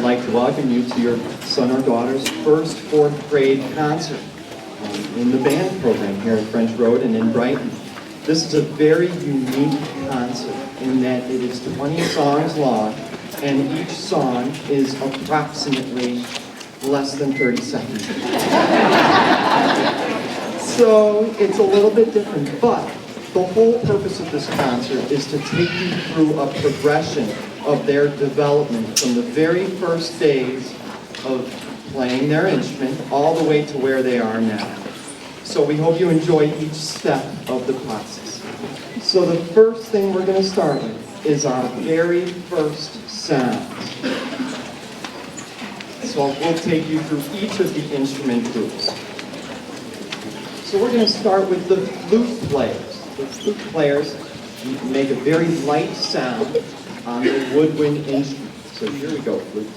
like to welcome you to your son or daughter's first fourth grade concert in the band program here at French Road and in Brighton. This is a very unique concert in that it is 20 songs long, and each song is approximately less than 30 seconds. So it's a little bit different, but the whole purpose of this concert is to take you through a progression of their development from the very first days of playing their instrument all the way to where they are now. So we hope you enjoy each step of the process. So the first thing we're going to start with is our very first sound. So we'll take you through each of the instrument groups. So we're going to start with the flute players. The flute players make a very light sound on the woodwind instrument. So here we go, flute.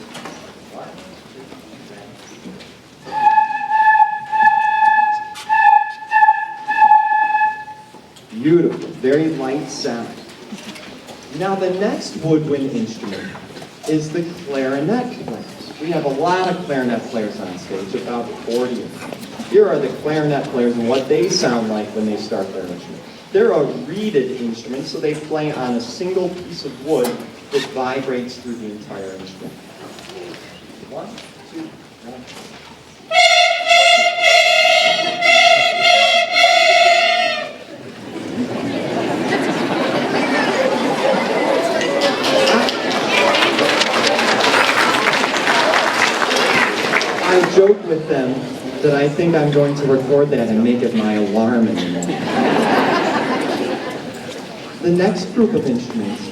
Beautiful, very light sound. Now the next woodwind instrument is the clarinet players. We have a lot of clarinet players on stage, about 40 of them. Here are the clarinet players and what they sound like when they start their instrument. They're a reeded instrument, so they play on a single piece of wood that vibrates through the entire instrument. 1, 2, 1. I joke with them that I think I'm going to record that and make it my alarm in the morning. The next group of instruments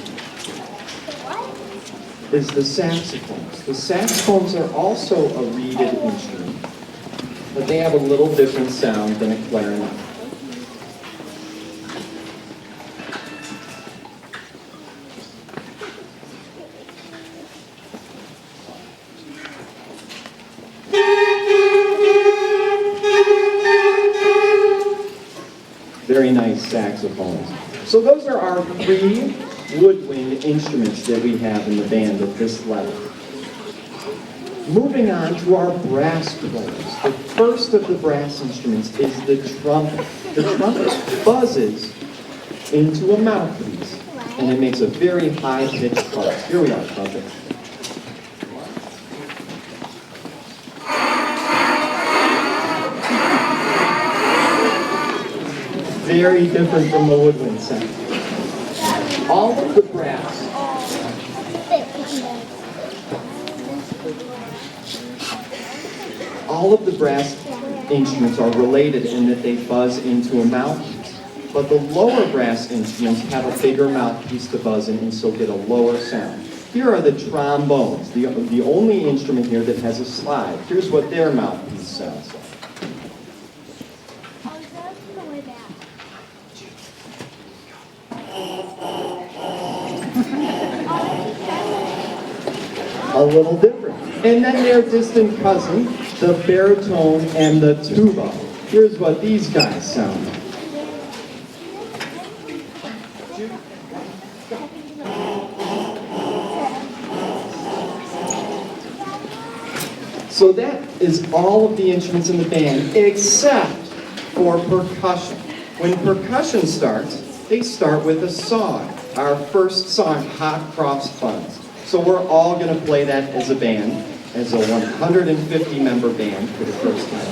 is the saxophones. The saxophones are also a reeded instrument, but they have a little different sound than a clarinet. Very nice saxophones. So those are our 3 woodwind instruments that we have in the band at this level. Moving on to our brass players. The first of the brass instruments is the trumpet. The trumpet buzzes into a mouthpiece, and it makes a very high-pitched buzz. Here we are, trumpet. Very different from the woodwind sound. All of the brass instruments are related in that they buzz into a mouthpiece. But the lower brass instruments have a bigger mouthpiece to buzz in and so get a lower sound. Here are the trombones, the only instrument here that has a slide. Here's what their mouthpiece sounds like. A little different. And then their distant cousin, the baritone and the tuba. Here's what these guys sound like. So that is all of the instruments in the band except for percussion. When percussion starts, they start with a song. Our first song, Hot Cross Buns. So we're all going to play that as a band, as a 150-member band for the first time.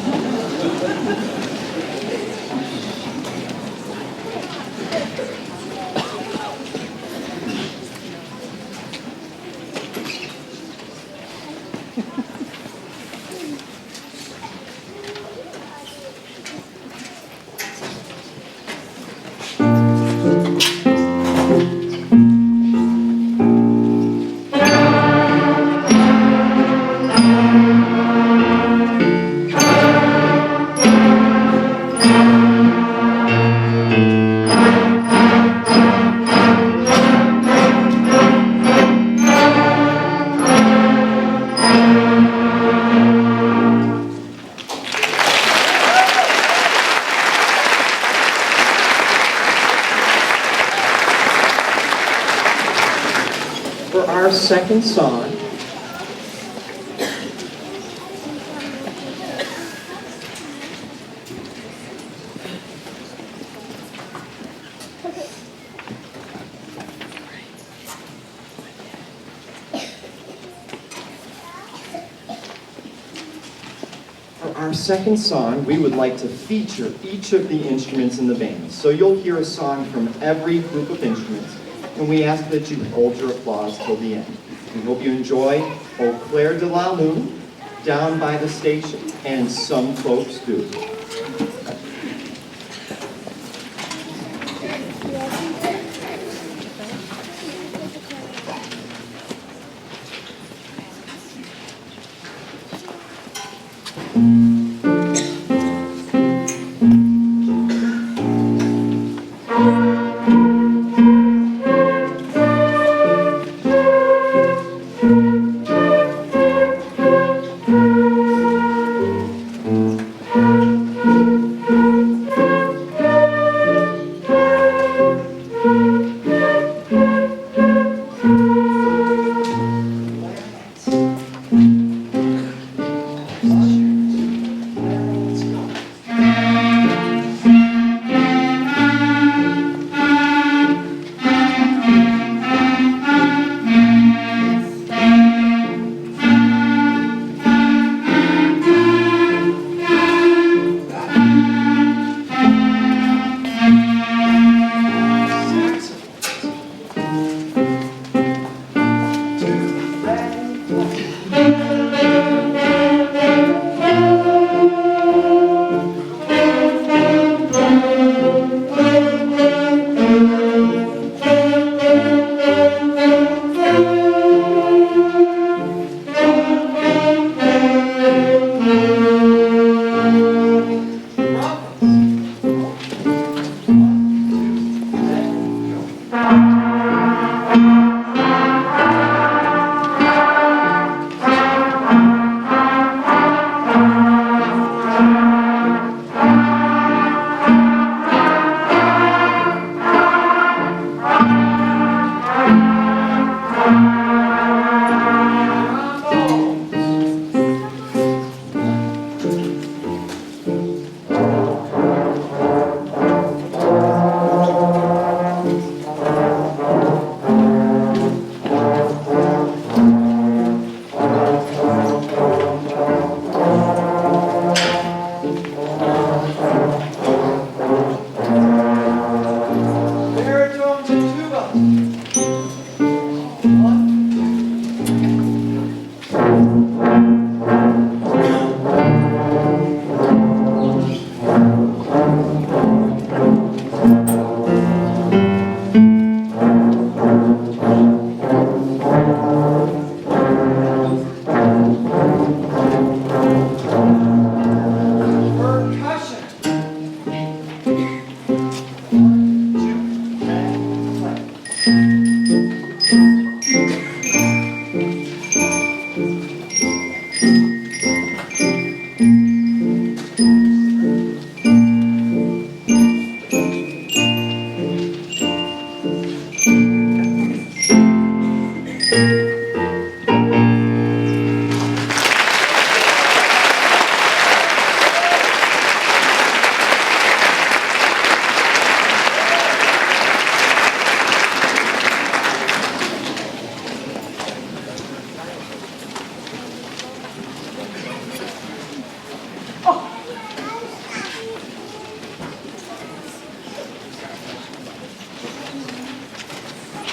For our second song, our second song, we would like to feature each of the instruments in the band. So you'll hear a song from every group of instruments, and we ask that you hold your applause till the end. We hope you enjoy Eau Claire de la Lune, Down by the Station, and Some Folks Do.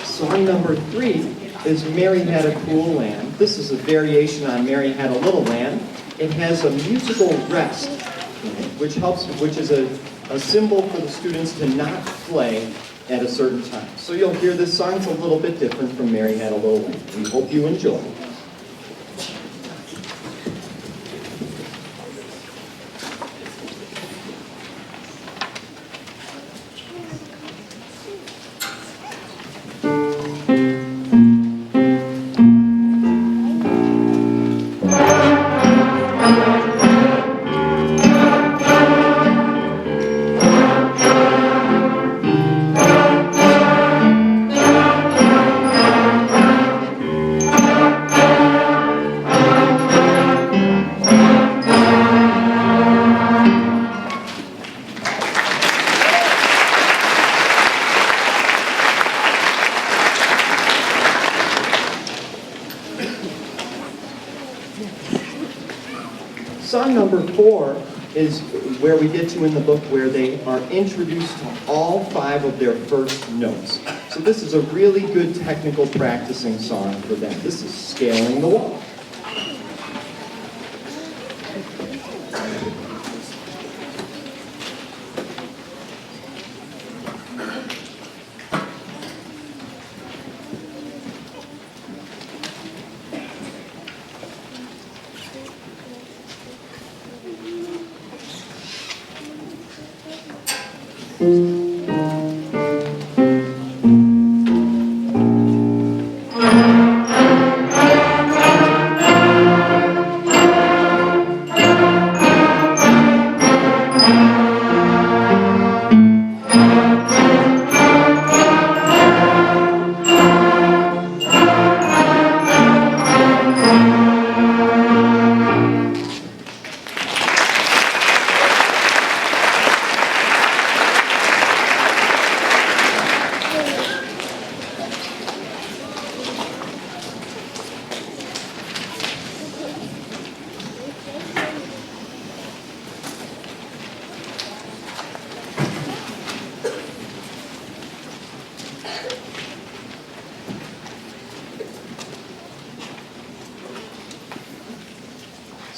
Song number 3 is Mary Had a Cool Land. This is a variation on Mary Had a Little Land. It has a musical rest in it, which is a symbol for the students to not play at a certain time. So you'll hear this song's a little bit different from Mary Had a Little Land. We hope you enjoy. Song number 4 is where we get to in the book where they are introduced to all 5 of their first notes. So this is a really good technical practicing song for them. This is Scaling the Wall.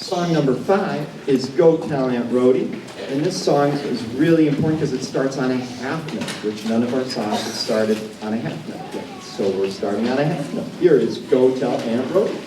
Song number 5 is Go Tell Aunt Rhody, and this song is really important because it starts on a half note, which none of our songs have started on a half note yet. So we're starting on a half note. Here is Go Tell Aunt Rhody.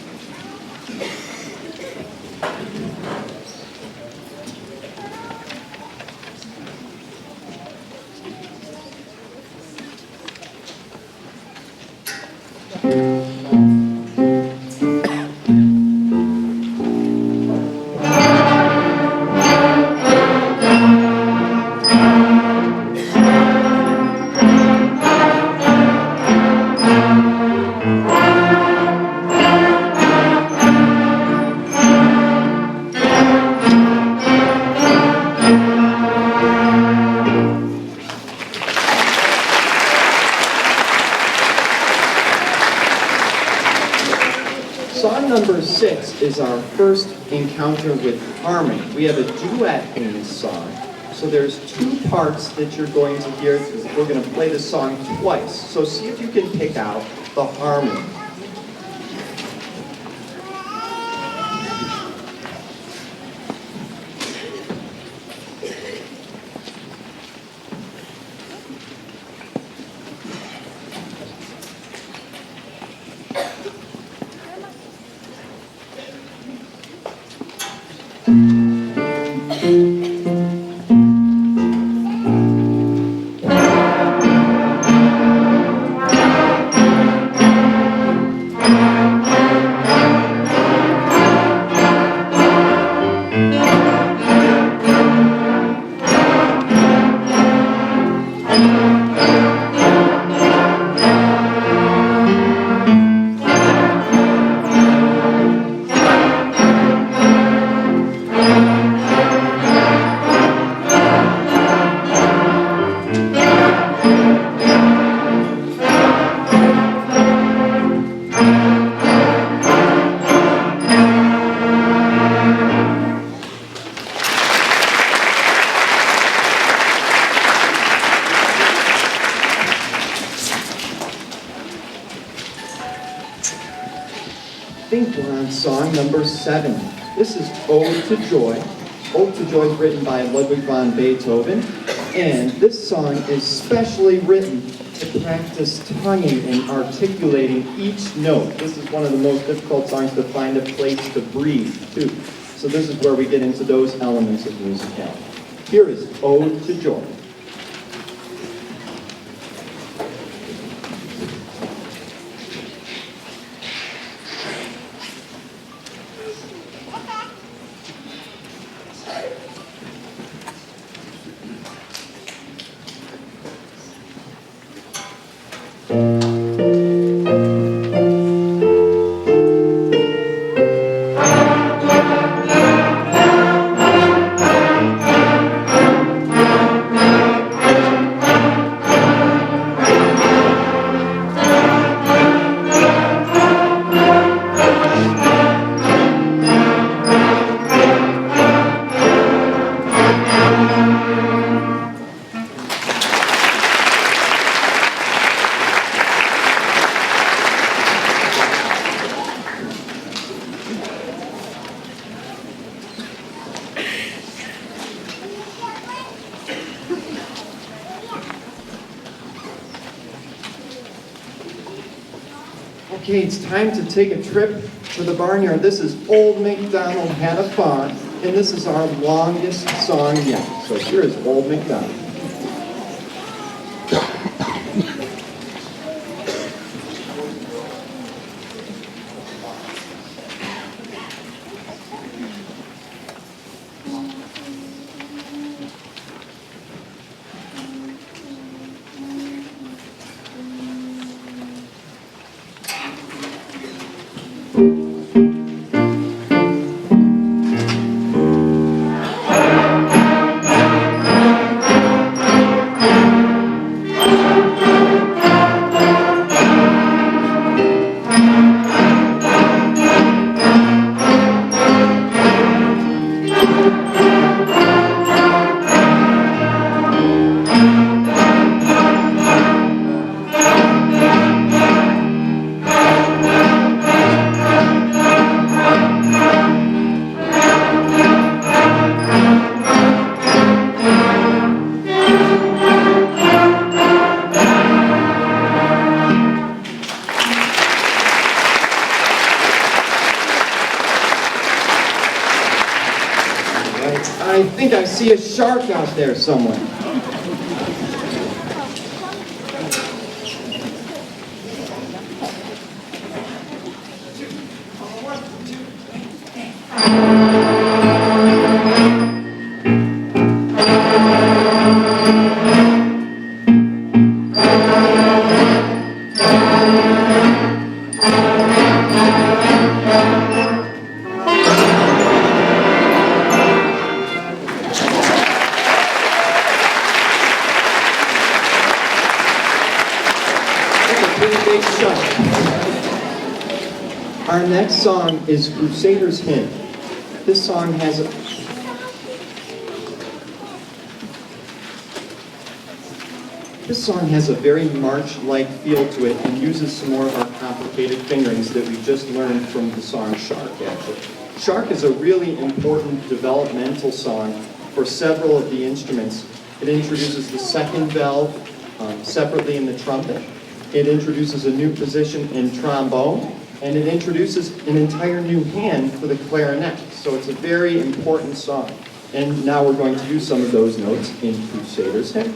Song number 6 is our first encounter with harmony. We have a duet in this song. So there's 2 parts that you're going to hear. We're going to play the song twice. So see if you can pick out the harmony. I think we're on song number 7. This is Ode to Joy. Ode to Joy is written by Ludwig van Beethoven, and this song is specially written to practice tonguing and articulating each note. This is one of the most difficult songs to find a place to breathe, too. So this is where we get into those elements of musicality. Here is Ode to Joy. Okay, it's time to take a trip to the barnyard. This is Old MacDonald Had a Farm, and this is our longest song yet. So here is Old MacDonald. I think I see a shark out there somewhere. Our next song is Crusader's Hymn. This song has a very march-like feel to it and uses some more of our complicated fingerings that we just learned from the song Shark, actually. Shark is a really important developmental song for several of the instruments. It introduces the second valve separately in the trumpet. It introduces a new position in trombone, and it introduces an entire new hand for the clarinet. So it's a very important song. And now we're going to use some of those notes in Crusader's Hymn.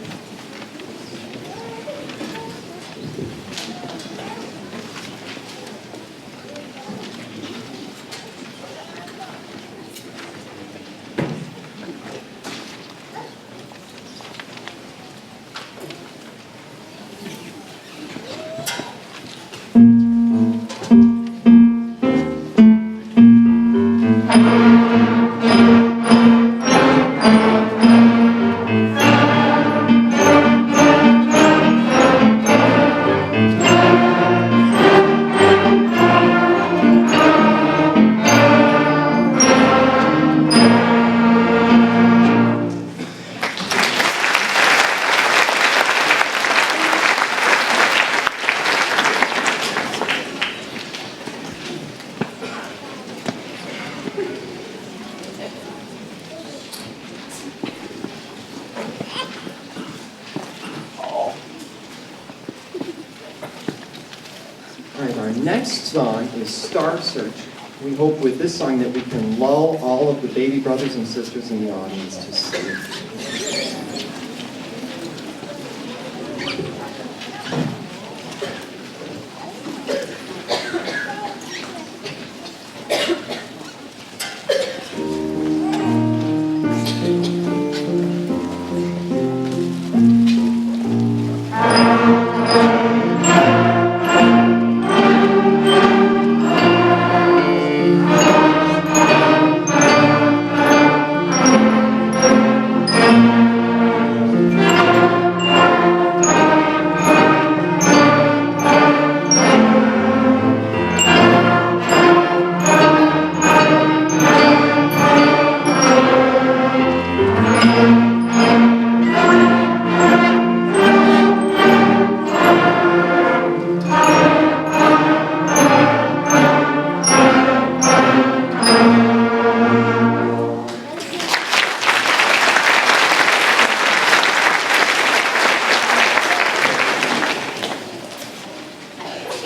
Our next song is Star Search. We hope with this song that we can lull all of the baby brothers and sisters in the audience to sleep.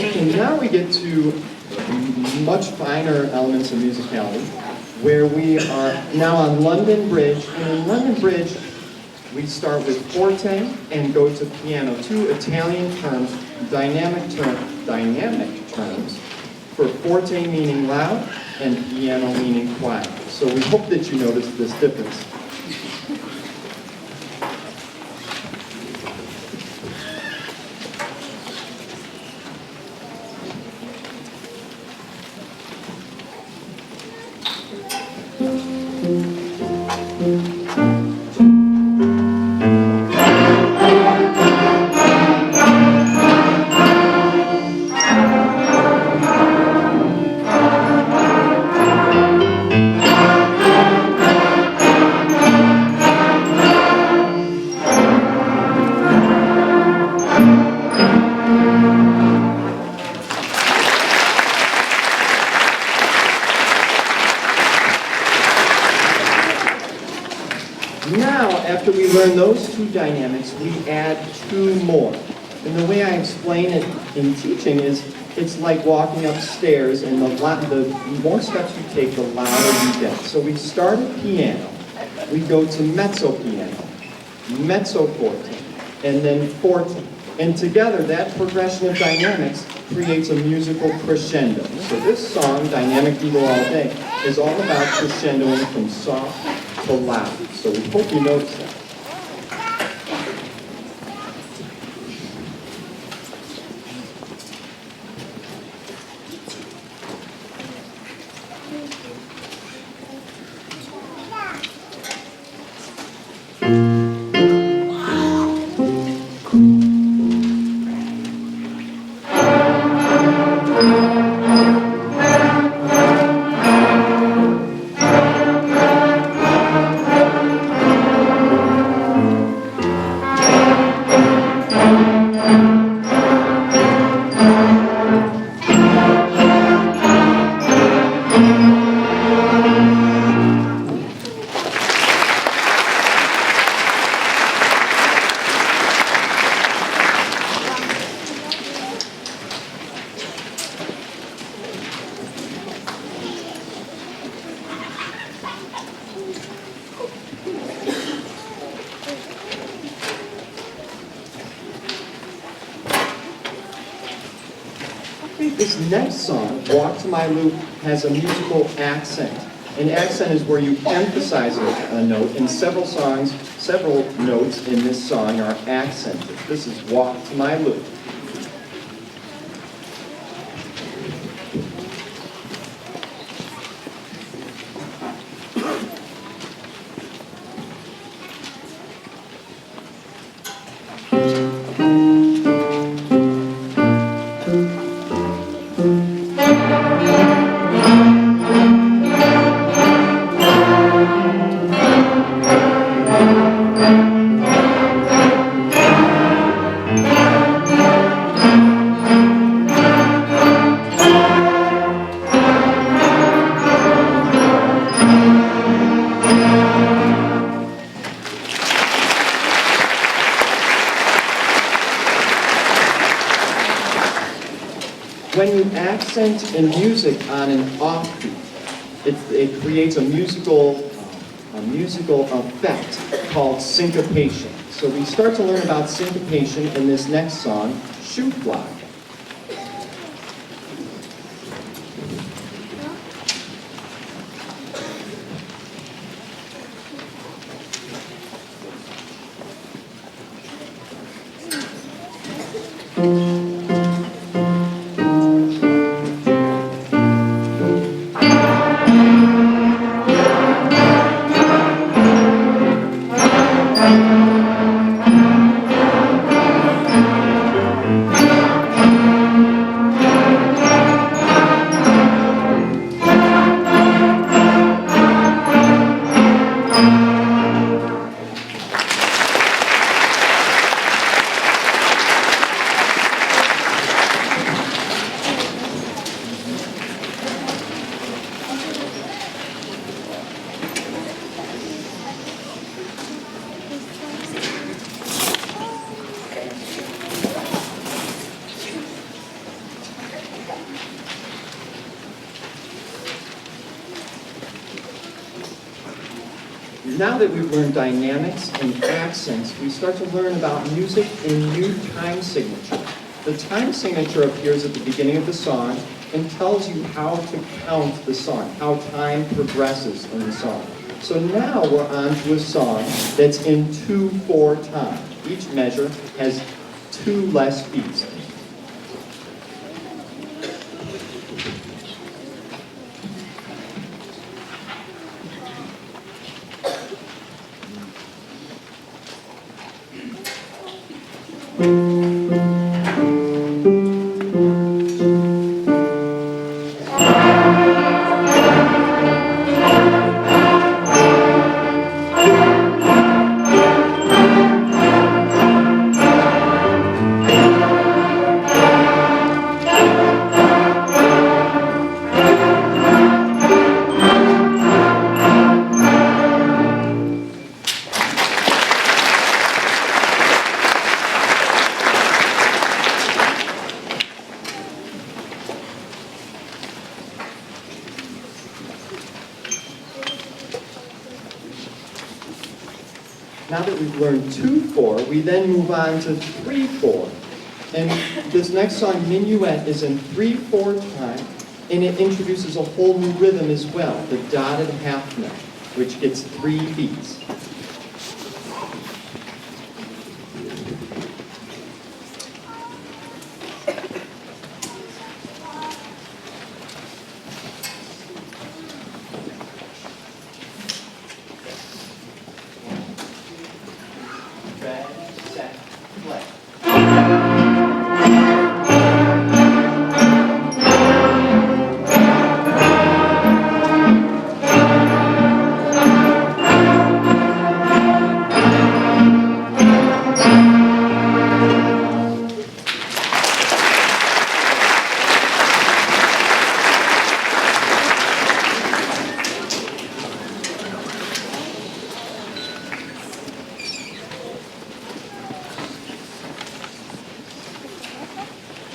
Okay, now we get to much finer elements of musicality, where we are now on London Bridge. And in London Bridge, we start with forte and go to piano, two Italian terms, dynamic terms, for forte meaning loud and piano meaning quiet. So we hope that you notice this difference. Now, after we learn those two dynamics, we add two more. And the way I explain it in teaching is, it's like walking upstairs, and the more steps you take, the louder you get. So we start at piano, we go to mezzo piano, mezzo forte, and then forte. And together, that progression of dynamics creates a musical crescendo. So this song, Dynamic Eagle All Day, is all about crescendoing from soft to loud. So we hope you notice that. This next song, Walk to My Loop, has a musical accent. An accent is where you emphasize a note, and several notes in this song are accented. This is Walk to My Loop. When you accent in music on an offbeat, it creates a musical effect called syncopation. So we start to learn about syncopation in this next song, Shoe Fly. Now that we've learned dynamics and accents, we start to learn about music and new time signature. The time signature appears at the beginning of the song and tells you how to count the song, how time progresses in the song. So now we're on to a song that's in 2/4 time. Each measure has 2 less beats. Now that we've learned 2/4, we then move on to 3/4. And this next song, Minuet, is in 3/4 time, and it introduces a whole new rhythm as well, the dotted half note, which gets 3 beats.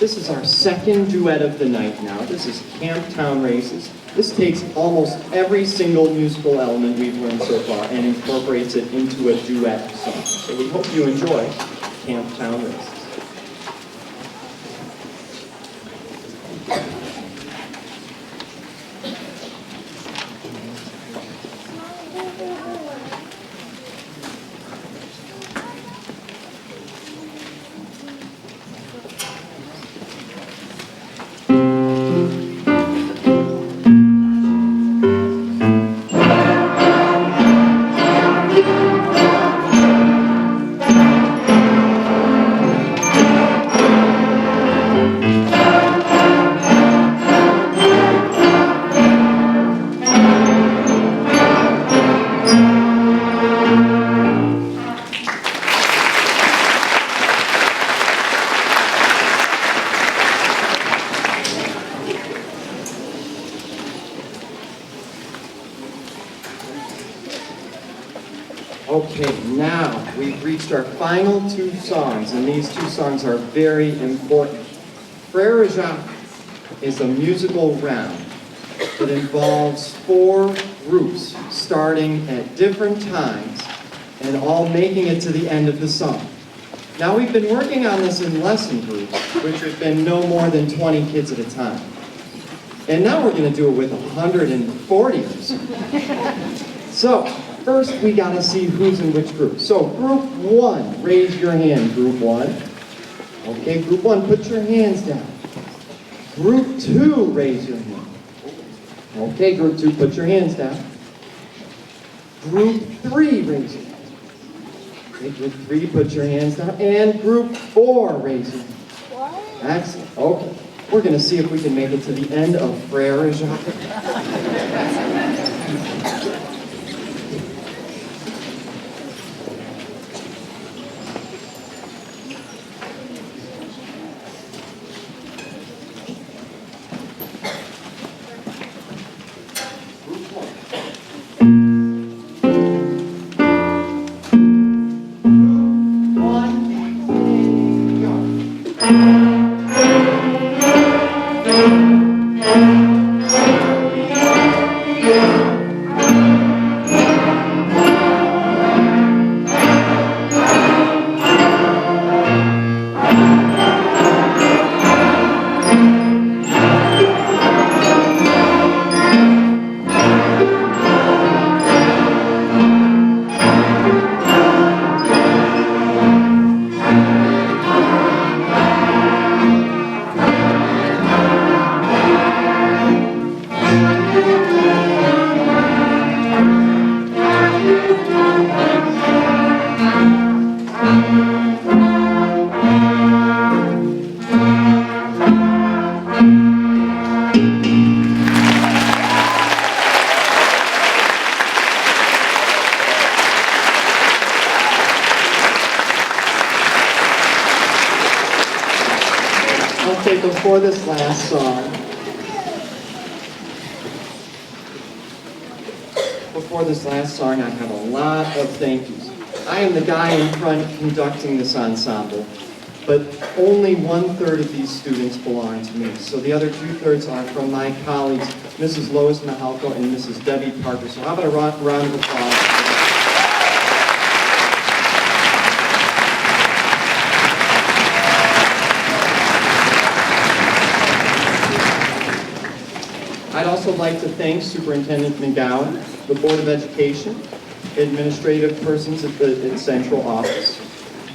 This is our second duet of the night now. This is Camptown Races. This takes almost every single musical element we've learned so far and incorporates it into a duet song. So we hope you enjoy Camptown Races. Okay, now we've reached our final 2 songs, and these 2 songs are very important. FRES is a musical round that involves 4 groups starting at different times and all making it to the end of the song. Now we've been working on this in lesson groups, which have been no more than 20 kids at a time. And now we're going to do it with 140 of us. So, first we got to see who's in which group. So, group 1, raise your hand, group 1. Okay, group 1, put your hands down. Group 2, raise your hand. Okay, group 2, put your hands down. Group 3, raise your hand. Okay, group 3, put your hands down. And group 4, raise your hand. Excellent. Okay, we're going to see if we can make it to the end of FRES. Okay, before this last song, I have a lot of thank yous. I am the guy in front conducting this ensemble, but only 1/3 of these students belong to me. So the other 2/3 are from my colleagues, Mrs. Lois Mahalko and Mrs. Debbie Parker. So how about a round of applause? I'd also like to thank Superintendent McGowan, the Board of Education, administrative persons at the central office,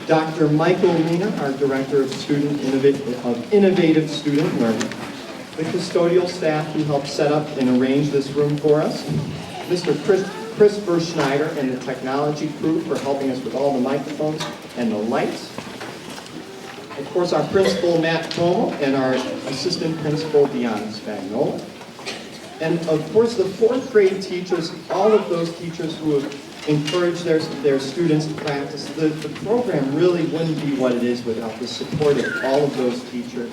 Dr. Michael Mina, our Director of Innovative Student Learning, the custodial staff who helped set up and arrange this room for us, Mr. Christopher Schneider and the technology crew for helping us with all the microphones and the lights, of course our principal Matt Como and our assistant principal Deanna Spagnola, and of course the 4th grade teachers, all of those teachers who have encouraged their students to practice. The program really wouldn't be what it is without the support of all of those teachers.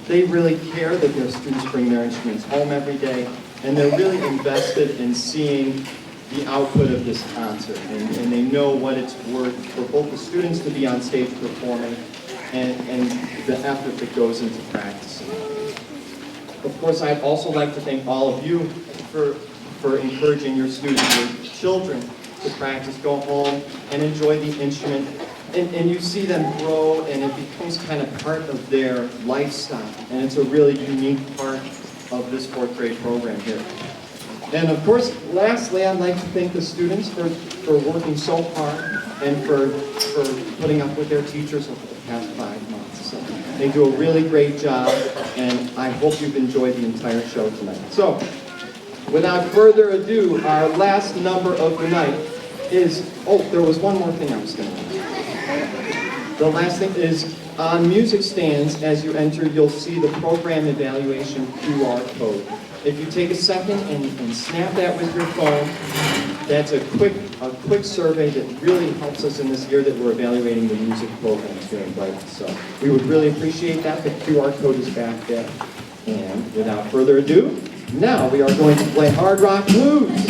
They really care that their students bring their instruments home every day, and they're really invested in seeing the output of this concert, and they know what it's worth for both the students to be on stage performing and the effort that goes into practicing. Of course, I'd also like to thank all of you for encouraging your students, your children, to practice, go home, and enjoy the instrument. And you see them grow, and it becomes kind of part of their lifestyle. And it's a really unique part of this 4th grade program here. And of course, lastly, I'd like to thank the students for working so hard and for putting up with their teachers over the past 5 months. So they do a really great job, and I hope you've enjoyed the entire show tonight. So, without further ado, our last number of the night is, there was one more thing I was going to mention. The last thing is, on music stands, as you enter, you'll see the program evaluation QR code. If you take a second and snap that with your phone, that's a quick survey that really helps us in this year that we're evaluating the music programs here in Brighton. So we would really appreciate that. The QR code is back there. And without further ado, now we are going to play Hard Rock Blues.